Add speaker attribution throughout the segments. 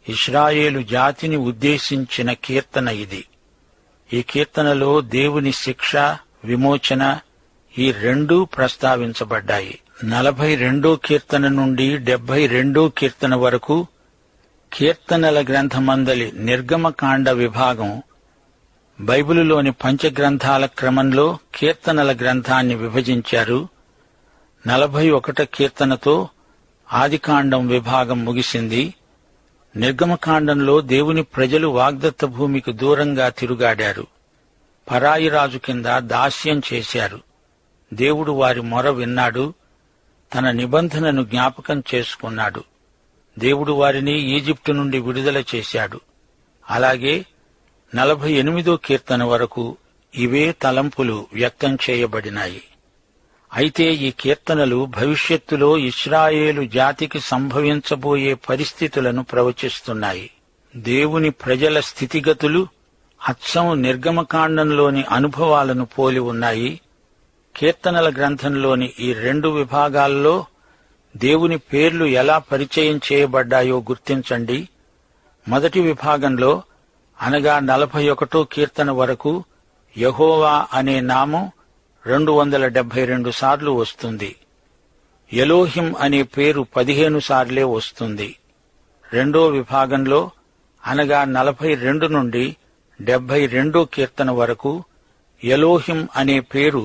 Speaker 1: ఇశ్రాయేలు జాతిని ఉద్దేశించిన కీర్తన ఇది. ఈ కీర్తనలో దేవుని శిక్ష, విమోచన ఈ రెండూ ప్రస్తావించబడ్డాయి. 42 కీర్తన నుండి 72 కీర్తన వరకు కీర్తనల గ్రంథమందలి నిర్గమకాండ విభాగం బైబిలులోని పంచగ్రంథాల క్రమంలో కీర్తనల గ్రంథాన్ని విభజించారు. 41 కీర్తనతో ఆదికాండం విభాగం ముగిసింది. నిర్గమకాండంలో దేవుని ప్రజలు వాగ్దత్త భూమికి దూరంగా తిరుగాడారు. పరాయి రాజు కింద దాస్యం చేశారు. దేవుడు వారి మొర విన్నాడు. తన నిబంధనను జ్ఞాపకం చేసుకున్నాడు. దేవుడు వారిని ఈజిప్టు నుండి విడుదల చేశాడు. అలాగే 48 కీర్తన వరకు ఇవే తలంపులు వ్యక్తం చేయబడినాయి. అయితే ఈ కీర్తనలు భవిష్యత్తులో ఇశ్రాయేలు జాతికి సంభవించబోయే పరిస్థితులను ప్రవచిస్తున్నాయి. దేవుని ప్రజల స్థితిగతులు అచ్చం నిర్గమకాండంలోని అనుభవాలను పోలి ఉన్నాయి. కీర్తనల గ్రంథంలోని ఈ 2 విభాగాల్లో దేవుని పేర్లు ఎలా పరిచయం చేయబడ్డాయో గుర్తించండి. మొదటి విభాగంలో అనగా 41 కీర్తన వరకు యెహోవా అనే నామం 272 సార్లు వస్తుంది. ఎలోహిం అనే పేరు 15 సార్లే వస్తుంది. రెండో విభాగంలో అనగా 42 నుండి 72 కీర్తన వరకు ఎలోహిం అనే పేరు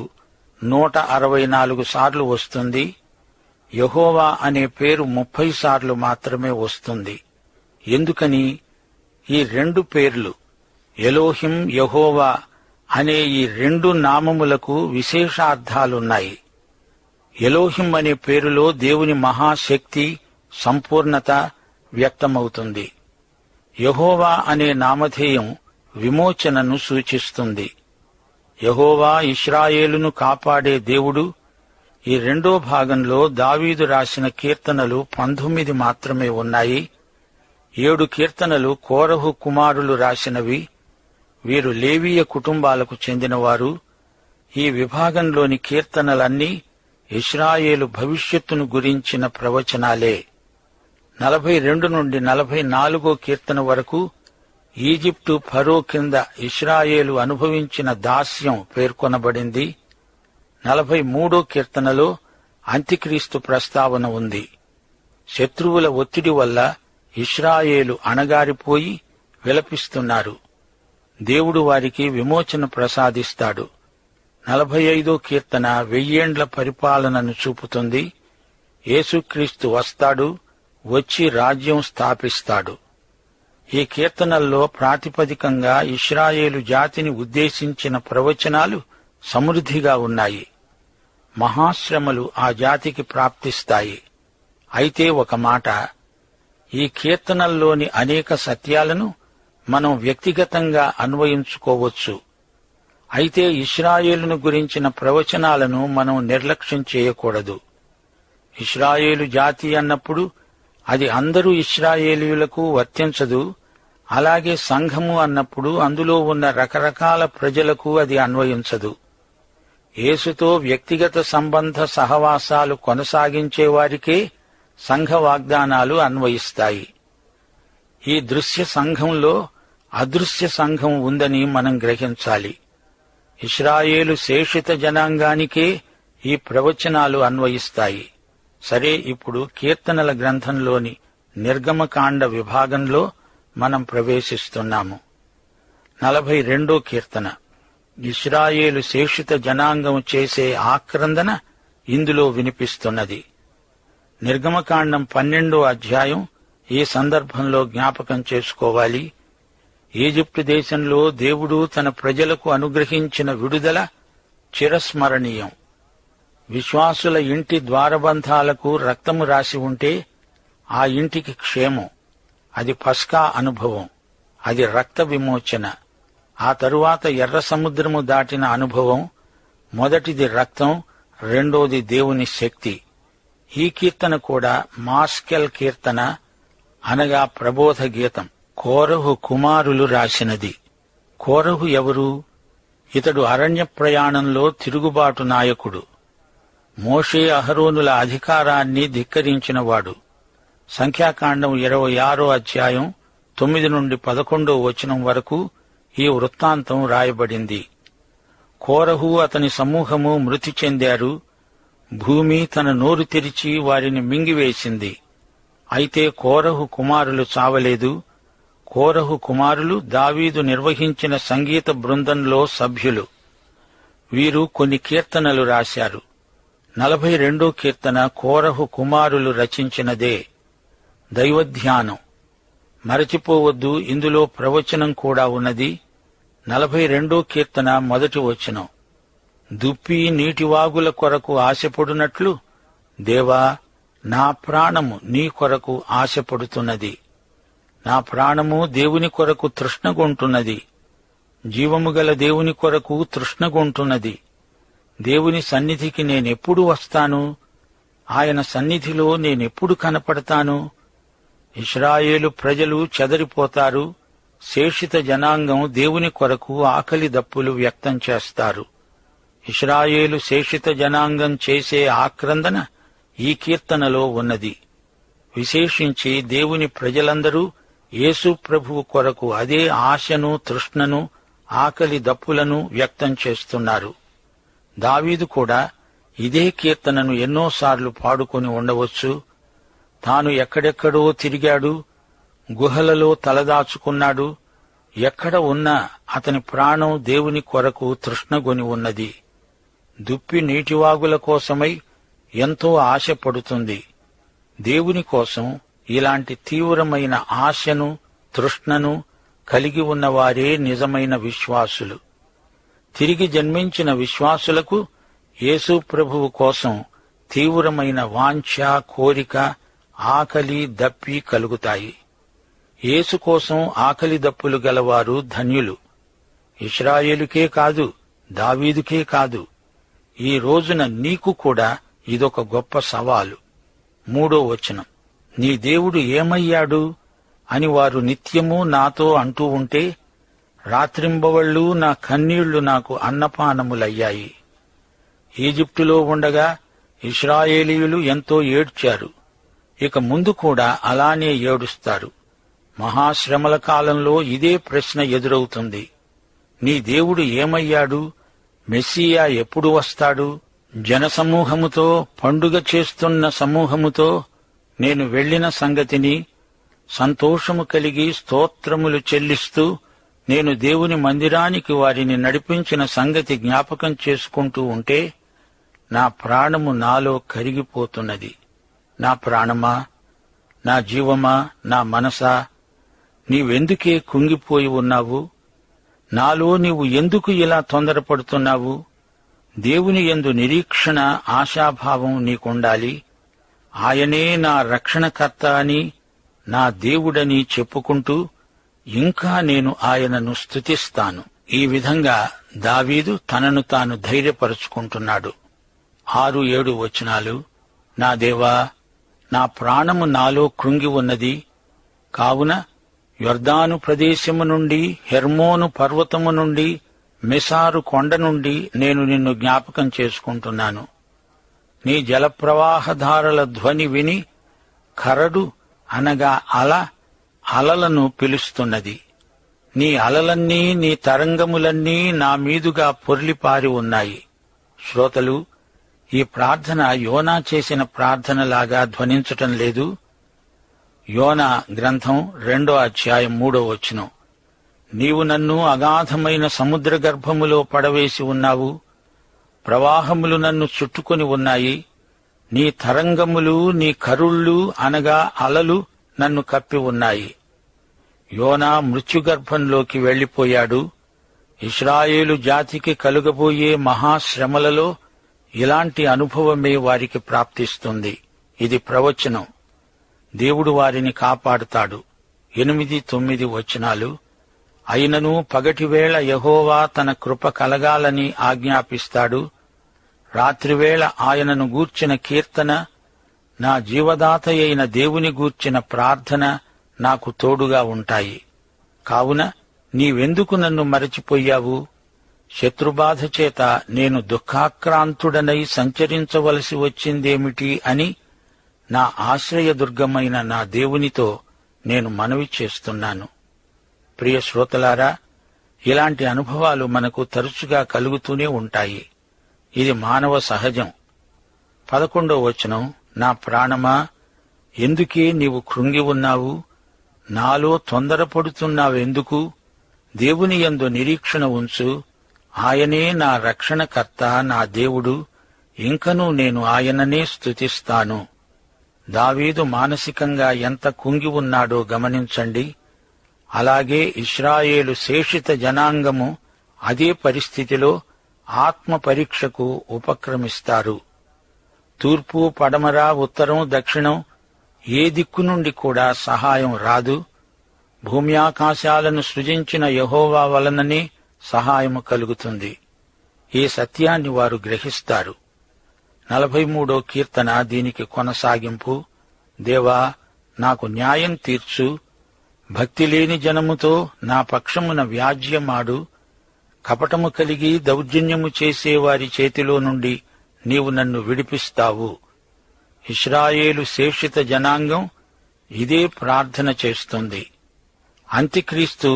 Speaker 1: 164 సార్లు వస్తుంది. యెహోవా అనే పేరు 30 సార్లు మాత్రమే వస్తుంది. ఎందుకని? ఈ 2 పేర్లు ఎలోహిం, యెహోవా అనే ఈ 2 నామములకు విశేషార్థాలున్నాయి. ఎలోహిం అనే పేరులో దేవుని మహాశక్తి, సంపూర్ణత వ్యక్తమవుతుంది. యెహోవా అనే నామధేయం విమోచనను సూచిస్తుంది. యెహోవా ఇశ్రాయేలును కాపాడే దేవుడు. ఈ 2వ భాగంలో దావీదు రాసిన కీర్తనలు 19 మాత్రమే ఉన్నాయి. 7 కీర్తనలు కోరహు కుమారులు రాసినవి. వీరు లేవీయ కుటుంబాలకు చెందినవారు. ఈ విభాగంలోని కీర్తనలన్నీ ఇశ్రాయేలు భవిష్యత్తును గురించిన ప్రవచనాలే. 42 నుండి 44 కీర్తన వరకు ఈజిప్టు ఫరో కింద ఇశ్రాయేలు అనుభవించిన దాస్యం పేర్కొనబడింది. 43 కీర్తనలో అంత్యక్రీస్తు ప్రస్తావన ఉంది. శత్రువుల ఒత్తిడి వల్ల ఇశ్రాయేలు అణగారిపోయి విలపిస్తున్నారు. దేవుడు వారికి విమోచన ప్రసాదిస్తాడు. 45 కీర్తన 1000 ఏండ్ల పరిపాలనను చూపుతుంది. యేసుక్రీస్తు వస్తాడు, వచ్చి రాజ్యం స్థాపిస్తాడు. ఈ కీర్తనల్లో ప్రాతిపదికంగా ఇశ్రాయేలు జాతిని ఉద్దేశించిన ప్రవచనాలు సమృద్ధిగా ఉన్నాయి. మహాశ్రమలు ఆ జాతికి ప్రాప్తిస్తాయి. అయితే ఒక మాట, ఈ కీర్తనల్లోని అనేక సత్యాలను మనం వ్యక్తిగతంగా అన్వయించుకోవచ్చు. అయితే ఇశ్రాయేలును గురించిన ప్రవచనాలను మనం నిర్లక్ష్యం చేయకూడదు. ఇశ్రాయేలు జాతి అన్నప్పుడు అది అందరూ ఇశ్రాయేలీయులకు వర్తించదు. అలాగే సంఘము అన్నప్పుడు అందులో ఉన్న రకరకాల ప్రజలకు అది అన్వయించదు. యేసుతో వ్యక్తిగత సంబంధ సహవాసాలు కొనసాగించేవారికే సంఘ వాగ్దానాలు అన్వయిస్తాయి. ఈ దృశ్య సంఘంలో అదృశ్య సంఘం ఉందని మనం గ్రహించాలి. ఇశ్రాయేలు శేషిత జనాంగానికే ఈ ప్రవచనాలు అన్వయిస్తాయి. సరే, ఇప్పుడు కీర్తనల గ్రంథంలోని నిర్గమకాండ విభాగంలో మనం ప్రవేశిస్తున్నాము. 42 కీర్తన ఇశ్రాయేలు శేషిత జనాంగం చేసే ఆక్రందన ఇందులో వినిపిస్తున్నది. నిర్గమకాండం 12వ అధ్యాయం ఈ సందర్భంలో జ్ఞాపకం చేసుకోవాలి. ఈజిప్టు దేశంలో దేవుడు తన ప్రజలకు అనుగ్రహించిన విడుదల చిరస్మరణీయం. విశ్వాసుల ఇంటి ద్వారబంధాలకు రక్తము రాసి ఉంటే ఆ ఇంటికి క్షేమం. అది పస్కా అనుభవం. అది రక్త విమోచన. ఆ తరువాత ఎర్ర సముద్రము దాటిన అనుభవం. మొదటిది రక్తం, రెండోది దేవుని శక్తి. ఈ కీర్తన కూడా మాస్కెల్ కీర్తన అనగా ప్రబోధ గీతం. కోరహు కుమారులు రాసినది. కోరహు ఎవరు? ఇతడు అరణ్య ప్రయాణంలో తిరుగుబాటు నాయకుడు. మోషే అహరోనుల అధికారాన్ని ధిక్కరించినవాడు. సంఖ్యాకాండం 26వ అధ్యాయం 9-11 వరకు ఈ వృత్తాంతం రాయబడింది. కోరహు అతని సమూహము మృతి చెందారు. భూమి తన నోరు తెరిచి వారిని మింగివేసింది. అయితే కోరహు కుమారులు చావలేదు. కోరహు కుమారులు దావీదు నిర్వహించిన సంగీత బృందంలో సభ్యులు. వీరు కొన్ని కీర్తనలు రాశారు. 42వ కీర్తన కోరహు కుమారులు రచించినదే. దైవధ్యానం. మరచిపోవద్దు, ఇందులో ప్రవచనం కూడా ఉన్నది. 42వ కీర్తన 1వ వచనం. దుప్పి నీటివాగుల కొరకు ఆశపడునట్లు, దేవా, నా ప్రాణము నీ కొరకు ఆశపడుతున్నది. నా ప్రాణము దేవుని కొరకు తృష్ణగొంటున్నది. జీవము గల దేవుని కొరకు తృష్ణగొంటున్నది. దేవుని సన్నిధికి నేనెప్పుడు వస్తాను? ఆయన సన్నిధిలో నేనెప్పుడు కనపడతాను? ఇశ్రాయేలు ప్రజలు చెదరిపోతారు. శేషిత జనాంగం దేవుని కొరకు ఆకలి దప్పులు వ్యక్తం చేస్తారు. ఇశ్రాయేలు శేషిత జనాంగం చేసే ఆక్రందన ఈ కీర్తనలో ఉన్నది. విశేషించి దేవుని ప్రజలందరూ యేసు ప్రభువు కొరకు అదే ఆశను, తృష్ణను, ఆకలి దప్పులను వ్యక్తం చేస్తున్నారు. దావీదు కూడా ఇదే కీర్తనను ఎన్నోసార్లు పాడుకొని ఉండవచ్చు. తాను ఎక్కడెక్కడో తిరిగాడు, గుహలలో తలదాచుకున్నాడు. ఎక్కడ ఉన్నా అతని ప్రాణం దేవుని కొరకు తృష్ణగొని ఉన్నది. దుప్పి నీటివాగుల కోసమై ఎంతో ఆశపడుతుంది. దేవుని కోసం ఇలాంటి తీవ్రమైన ఆశను, తృష్ణను కలిగి ఉన్నవారే నిజమైన విశ్వాసులు. తిరిగి జన్మించిన విశ్వాసులకు యేసు ప్రభువు కోసం తీవ్రమైన వాంఛ, కోరిక, ఆకలి, దప్పి కలుగుతాయి. యేసు కోసం ఆకలి దప్పులు గలవారు ధన్యులు. ఇశ్రాయేలుకే కాదు, దావీదుకే కాదు, ఈ రోజున నీకు కూడా ఇదొక గొప్ప సవాలు. 3వ వచనం. నీ దేవుడు ఏమయ్యాడు అని వారు నిత్యము నాతో అంటూ ఉంటే, రాత్రింబవళ్ళు నా కన్నీళ్లు నాకు అన్నపానములయ్యాయి. ఈజిప్టులో ఉండగా ఇశ్రాయేలీయులు ఎంతో ఏడ్చారు. ఇక ముందు కూడా అలానే ఏడుస్తారు. మహాశ్రమల కాలంలో ఇదే ప్రశ్న ఎదురవుతుంది. నీ దేవుడు ఏమయ్యాడు? మెస్సియా ఎప్పుడు వస్తాడు? జనసమూహముతో, పండుగ చేస్తున్న సమూహముతో నేను వెళ్లిన సంగతిని, సంతోషము కలిగి స్తోత్రములు చెల్లిస్తూ నేను దేవుని మందిరానికి వారిని నడిపించిన సంగతి జ్ఞాపకం చేసుకుంటూ ఉంటే, నా ప్రాణము నాలో కరిగిపోతున్నది. నా ప్రాణమా, నా జీవమా, నా మనసా, నీవెందుకే కుంగిపోయి ఉన్నావు? నాలో నీవు ఎందుకు ఇలా తొందరపడుతున్నావు? దేవుని యందు నిరీక్షణ, ఆశాభావం నీకుండాలి. ఆయనే నా రక్షణకర్త అని, నా దేవుడని చెప్పుకుంటూ ఇంకా నేను ఆయనను స్తుతిస్తాను. ఈ విధంగా దావీదు తనను తాను ధైర్యపరుచుకుంటున్నాడు. 6-7 వచనాలు. నా దేవా, నా ప్రాణము నాలో కృంగి ఉన్నది. కావున యొర్దాను ప్రదేశము నుండి, హెర్మోను పర్వతము నుండి, మెసారు కొండ నుండి నేను నిన్ను జ్ఞాపకం చేసుకుంటున్నాను. నీ జలప్రవాహధారల ధ్వని విని కరడు అనగా అలలను పిలుస్తున్నది. నీ అలలన్నీ, నీ తరంగములన్నీ నా మీదుగా పొర్లిపారి ఉన్నాయి. శ్రోతలు, ఈ ప్రార్థన యోనా చేసిన ప్రార్థనలాగా ధ్వనించటం లేదు. యోనా గ్రంథం 2వ అధ్యాయం 3వ వచనం. నీవు నన్ను అగాధమైన సముద్ర గర్భములో పడవేసి ఉన్నావు. ప్రవాహములు నన్ను చుట్టుకొని ఉన్నాయి. నీ తరంగములు, నీ కరుళ్ళు అనగా అలలు నన్ను కప్పి ఉన్నాయి. యోనా మృత్యుగర్భంలోకి వెళ్లిపోయాడు. ఇశ్రాయేలు జాతికి కలుగబోయే మహాశ్రమలలో ఇలాంటి అనుభవమే వారికి ప్రాప్తిస్తుంది. ఇది ప్రవచనం. దేవుడు వారిని కాపాడుతాడు. 8-9 వచనాలు. అయినను పగటివేళ యెహోవా తన కృప కలగాలని ఆజ్ఞాపిస్తాడు. రాత్రివేళ ఆయనను గూర్చిన కీర్తన, నా జీవదాతయైన దేవుని గూర్చిన ప్రార్థన నాకు తోడుగా ఉంటాయి. కావున నీవెందుకు నన్ను మరచిపోయావు? శత్రుబాధ చేత నేను దుఃఖాక్రాంతుడనై సంచరించవలసి వచ్చిందేమిటి అని నా ఆశ్రయదుర్గమైన నా దేవునితో నేను మనవి చేస్తున్నాను. ప్రియ శ్రోతలారా, ఇలాంటి అనుభవాలు మనకు తరచుగా కలుగుతూనే ఉంటాయి. ఇది మానవ సహజం. 11వ వచనం, నా ప్రాణమా, ఎందుకే నీవు కృంగి ఉన్నావు? నాలో తొందరపడుతున్నావెందుకు? దేవుని యందు నిరీక్షణ ఉంచు. ఆయనే నా రక్షణకర్త, నా దేవుడు. ఇంకనూ నేను ఆయననే స్తుతిస్తాను. దావీదు మానసికంగా ఎంత కుంగి ఉన్నాడో గమనించండి. అలాగే ఇశ్రాయేలు శేషిత జనాంగము అదే పరిస్థితిలో ఆత్మ పరీక్షకు ఉపక్రమిస్తారు. తూర్పు, పడమర, ఉత్తరం, దక్షిణం ఏ దిక్కు నుండి కూడా సహాయం రాదు. భూమి ఆకాశాలను సృజించిన యెహోవా వలననే సహాయము కలుగుతుంది. ఈ సత్యాన్ని వారు గ్రహిస్తారు. 43వ కీర్తన దీనికి కొనసాగింపు. దేవా, నాకు న్యాయం తీర్చు. భక్తి లేని జనముతో నా పక్షమున వ్యాజ్యమాడు. కపటము కలిగి దౌర్జన్యము చేసే వారి చేతిలో నుండి నీవు నన్ను విడిపిస్తావు. ఇశ్రాయేలు శేషిత జనాంగం ఇదే ప్రార్థన చేస్తుంది. అంత్యక్రీస్తు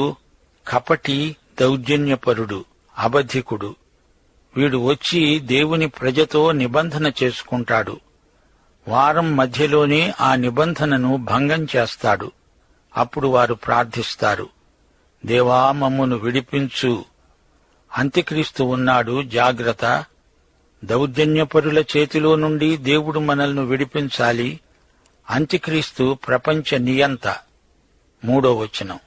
Speaker 1: కపటి, దౌర్జన్యపరుడు, అబద్ధికుడు. వీడు వచ్చి దేవుని ప్రజతో నిబంధన చేసుకుంటాడు. వారం మధ్యలోనే ఆ నిబంధనను భంగం చేస్తాడు. అప్పుడు వారు ప్రార్థిస్తారు, దేవా, మమ్మును విడిపించు. అంత్యక్రీస్తు ఉన్నాడు, జాగ్రత్త. దౌర్జన్యపరుల చేతిలో నుండి దేవుడు మనల్ని విడిపించాలి. అంత్యక్రీస్తు ప్రపంచ నియంత. 3వ వచనం,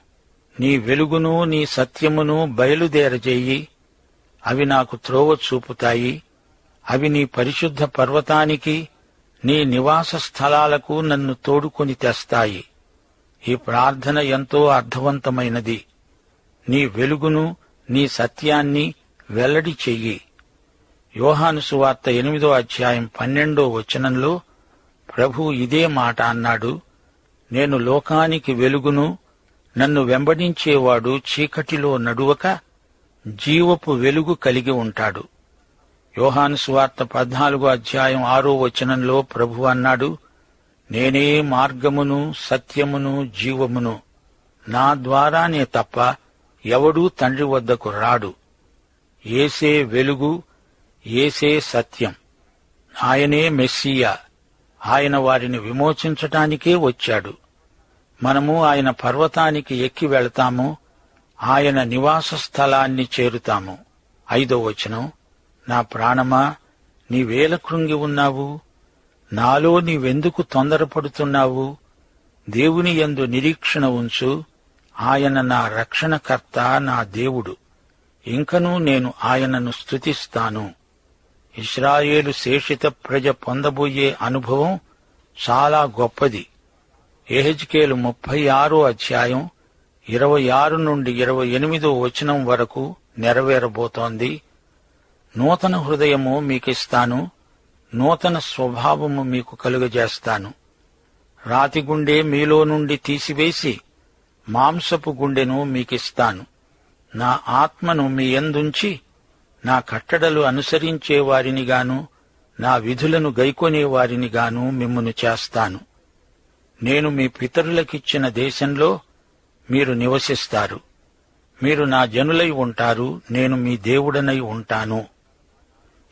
Speaker 1: నీ వెలుగును నీ సత్యమును బయలుదేరజేయి. అవి నాకు త్రోవ చూపుతాయి. అవి నీ పరిశుద్ధ పర్వతానికి, నీ నివాస స్థలాలకు నన్ను తోడుకొని తెస్తాయి. ఈ ప్రార్థన ఎంతో అర్థవంతమైనది. నీ వెలుగును నీ సత్యాన్ని వెల్లడి చెయ్యి. యోహాను సువార్త 8వ అధ్యాయం 12వ వచనంలో ప్రభు ఇదే మాట అన్నాడు. నేను లోకానికి వెలుగును. నన్ను వెంబడించేవాడు చీకటిలో నడువక జీవపు వెలుగు కలిగి ఉంటాడు. యోహాను సువార్త 14వ అధ్యాయం 6వ వచనంలో ప్రభు అన్నాడు, నేనే మార్గమును, సత్యమును, జీవమును. నా ద్వారానే తప్ప ఎవడూ తండ్రి వద్దకు రాడు. యేసే వెలుగు, యేసే సత్యం. ఆయనే మెస్సియా. ఆయన వారిని విమోచించటానికే వచ్చాడు. మనము ఆయన పర్వతానికి ఎక్కి వెళతాము. ఆయన నివాస స్థలాన్ని చేరుతాము. 5వ వచనం, నా ప్రాణమా, నీవేల కృంగి ఉన్నావు? నాలో నీవెందుకు తొందరపడుతున్నావు? దేవుని యందు నిరీక్షణ ఉంచు. ఆయన నా రక్షణకర్త, నా దేవుడు. ఇంకనూ నేను ఆయనను స్తుతిస్తాను. ఇశ్రాయేలు శేషిత ప్రజ పొందబోయే అనుభవం చాలా గొప్పది. యెహెజ్కేలు 36వ అధ్యాయం 26 నుండి 28వ వచనం వరకు నెరవేరబోతోంది. నూతన హృదయము మీకిస్తాను, నూతన స్వభావము మీకు కలుగజేస్తాను. రాతి గుండె మీలో నుండి తీసివేసి మాంసపు గుండెను మీకిస్తాను. నా ఆత్మను మీ యందుంచి నా కట్టడలు అనుసరించే వారినిగాను, నా విధులను గైకొనే వారినిగాను మిమ్మును చేస్తాను. నేను మీ పితరులకిచ్చిన దేశంలో మీరు నివసిస్తారు. మీరు నా జనులై ఉంటారు. నేను మీ దేవుడనై ఉంటాను.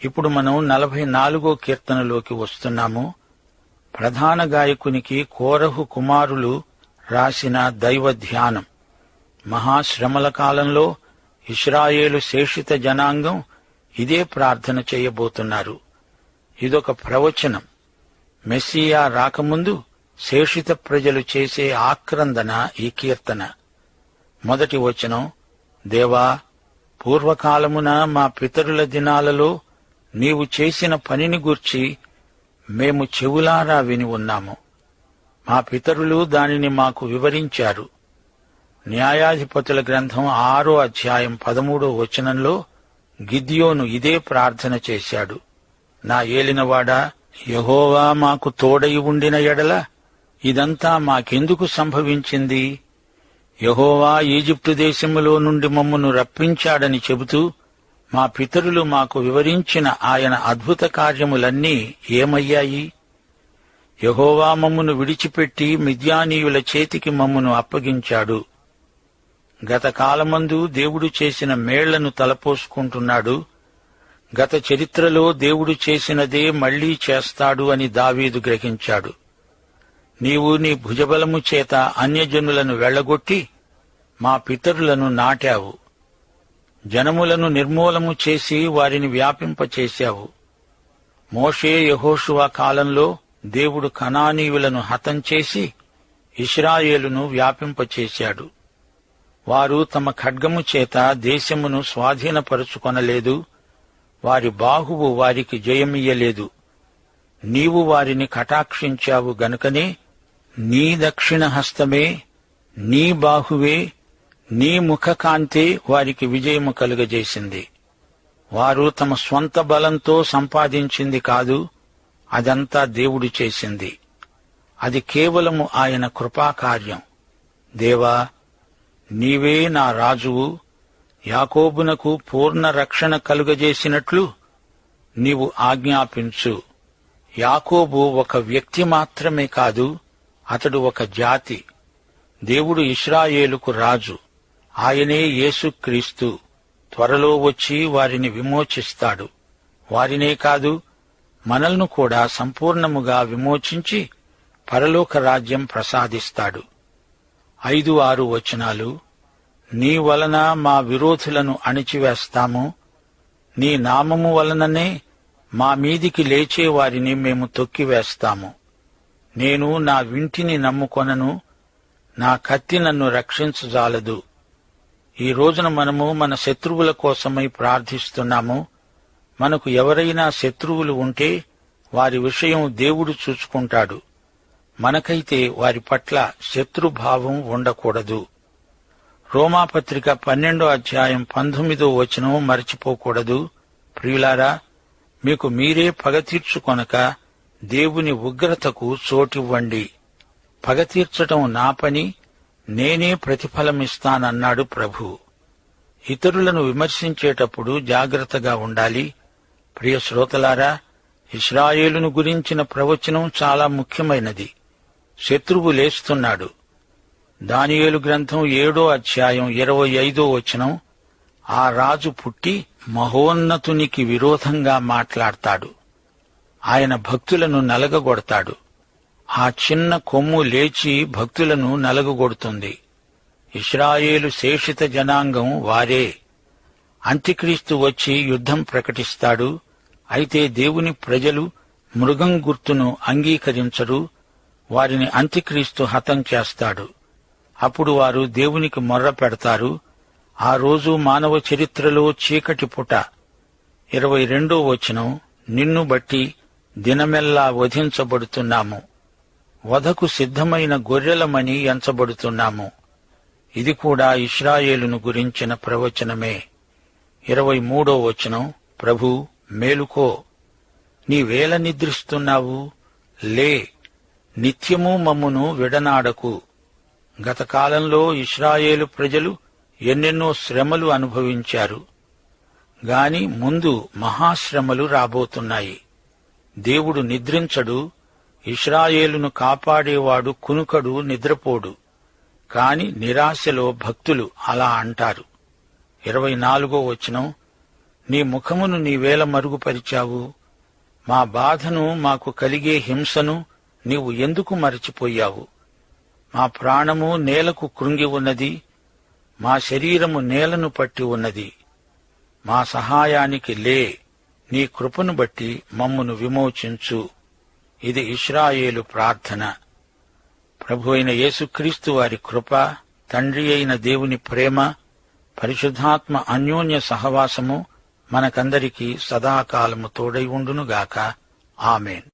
Speaker 1: ఇప్పుడు మనం 44వ కీర్తనలోకి వస్తున్నాము. ప్రధాన గాయకునికి కోరహు కుమారులు రాసిన దైవ ధ్యానం. మహాశ్రమల కాలంలో ఇశ్రాయేలు శేషిత జనాంగం ఇదే ప్రార్థన చేయబోతున్నారు. ఇదొక ప్రవచనం. మెస్సియా రాకముందు శేషిత ప్రజలు చేసే ఆక్రందన ఈ కీర్తన. 1వ వచనం, దేవా, పూర్వకాలమున మా పితరుల దినాలలో నీవు చేసిన పనిని గూర్చి మేము చెవులారా విని ఉన్నాము. మా పితరులు దానిని మాకు వివరించారు. న్యాయాధిపతుల గ్రంథం 6వ అధ్యాయం 13వ వచనంలో గిద్యోను ఇదే ప్రార్థన చేశాడు. నా ఏలినవాడా, యెహోవా మాకు తోడై ఉండిన ఎడల ఇదంతా మాకెందుకు సంభవించింది? యెహోవా ఈజిప్టు దేశములో నుండి మమ్మను రప్పించాడని చెబుతూ మా పితరులు మాకు వివరించిన ఆయన అద్భుత కార్యములన్నీ ఏమయ్యాయి? యెహోవా మమ్మను విడిచిపెట్టి మిద్యానీయుల చేతికి మమ్మను అప్పగించాడు. గత కాలమందు దేవుడు చేసిన మేళ్లను తలపోసుకుంటున్నాడు. గత చరిత్రలో దేవుడు చేసినదే మళ్లీ చేస్తాడు అని దావీదు గ్రహించాడు. నీవు నీ భుజబలము చేత అన్యజనులను వెళ్లగొట్టి మా పితరులను నాటావు. జనములను నిర్మూలము చేసి వారిని వ్యాపింపచేశావు. మోషే యెహోషువ కాలంలో దేవుడు కనానీయులను హతం చేసి ఇశ్రాయేలును వ్యాపింపచేశాడు. వారు తమ ఖడ్గము చేత దేశమును స్వాధీనపరుచుకొనలేదు. వారి బాహువు వారికి జయమియ్యలేదు. నీవు వారిని కటాక్షించావు గనుకనే నీ దక్షిణ హస్తమే, నీ బాహువే, నీ ముఖకాంతే వారికి విజయము కలుగజేసింది. వారు తమ స్వంత బలంతో సంపాదించింది కాదు, అదంతా దేవుడు చేసింది. అది కేవలము ఆయన కృపాకార్యం. దేవా, నీవే నా రాజువు. యాకోబునకు పూర్ణ రక్షణ కలుగజేసినట్లు నీవు ఆజ్ఞాపించు. యాకోబు ఒక వ్యక్తి మాత్రమే కాదు, అతడు ఒక జాతి. దేవుడు ఇశ్రాయేలుకు రాజు. ఆయనే యేసుక్రీస్తు. త్వరలో వచ్చి వారిని విమోచిస్తాడు. వారినే కాదు, మనల్ని కూడా సంపూర్ణముగా విమోచించి పరలోక రాజ్యం ప్రసాదిస్తాడు. 5-6 వచనాలు. నీ వలన మా విరోధులను అణిచివేస్తాము. నీ నామము వలననే మా మీదికి లేచే వారిని మేము తొక్కివేస్తాము. నేను నా వింటిని నమ్ముకొనను, నా కత్తి నన్ను రక్షించజాలదు. ఈ రోజున మనము మన శత్రువుల కోసమై ప్రార్థిస్తున్నాము. మనకు ఎవరైనా శత్రువులు ఉంటే వారి విషయం దేవుడు చూసుకుంటాడు. మనకైతే వారి పట్ల శత్రుభావం ఉండకూడదు. రోమాపత్రిక 12వ అధ్యాయం 19వ వచనం మరచిపోకూడదు. ప్రియులారా, మీకు మీరే పగ తీర్చుకొనక దేవుని ఉగ్రతకు చోటివ్వండి. పగ తీర్చటం నా పని, నేనే ప్రతిఫలమిస్తానన్నాడు ప్రభు. ఇతరులను విమర్శించేటప్పుడు జాగ్రత్తగా ఉండాలి. ప్రియ శ్రోతలారా, ఇశ్రాయేలును గురించిన ప్రవచనం చాలా ముఖ్యమైనది. శత్రువు లేస్తున్నాడు. దానియేలు గ్రంథం 7వ అధ్యాయం 25వ వచనం. ఆ రాజు పుట్టి మహోన్నతునికి విరోధంగా మాట్లాడతాడు. ఆయన భక్తులను నలగగొడతాడు. ఆ చిన్న కొమ్ము లేచి భక్తులను నలగగొడుతుంది. ఇశ్రాయేలు శేషిత జనాంగం వారే. అంత్యక్రీస్తు వచ్చి యుద్ధం ప్రకటిస్తాడు. అయితే దేవుని ప్రజలు మృగం గుర్తును అంగీకరించరు. వారిని అంత్యక్రీస్తు హతం చేస్తాడు. అప్పుడు వారు దేవునికి మొర్ర పెడతారు. ఆ రోజు మానవ చరిత్రలో చీకటి పుట. 22వ వచనం. నిన్ను బట్టి దినమెల్లా వధించబడుతున్నాము. వధకు సిద్ధమైన గొర్రెలమని ఎంచబడుతున్నాము. ఇది కూడా ఇశ్రాయేలును గురించిన ప్రవచనమే. 23వ వచనం. ప్రభూ, మేలుకో, నీవేళ నిద్రిస్తున్నావు? లే, నిత్యము మమ్మును విడనాడకు. గత కాలంలో ఇశ్రాయేలు ప్రజలు ఎన్నెన్నో శ్రమలు అనుభవించారు. గాని ముందు మహాశ్రమలు రాబోతున్నాయి. దేవుడు నిద్రించడు. ఇశ్రాయేలును కాపాడేవాడు కునుకడు, నిద్రపోడు. కాని నిరాశలో భక్తులు అలా అంటారు. 24వ వచనం. నీ ముఖమును నీవేళ మరుగుపరిచావు? మా బాధను, మాకు కలిగే హింసను నీవు ఎందుకు మరచిపోయావు? మా ప్రాణము నేలకు కృంగి ఉన్నది, మా శరీరము నేలను పట్టి ఉన్నది. మా సహాయానికి లే, నీ కృపను బట్టి మమ్మును విమోచించు. ఇది ఇశ్రాయేలు ప్రార్థన. ప్రభు అయిన యేసుక్రీస్తు వారి కృప, తండ్రి అయిన దేవుని ప్రేమ, పరిశుద్ధాత్మ అన్యోన్య సహవాసము మనకందరికీ సదాకాలము తోడై ఉండునుగాక. ఆమేన్.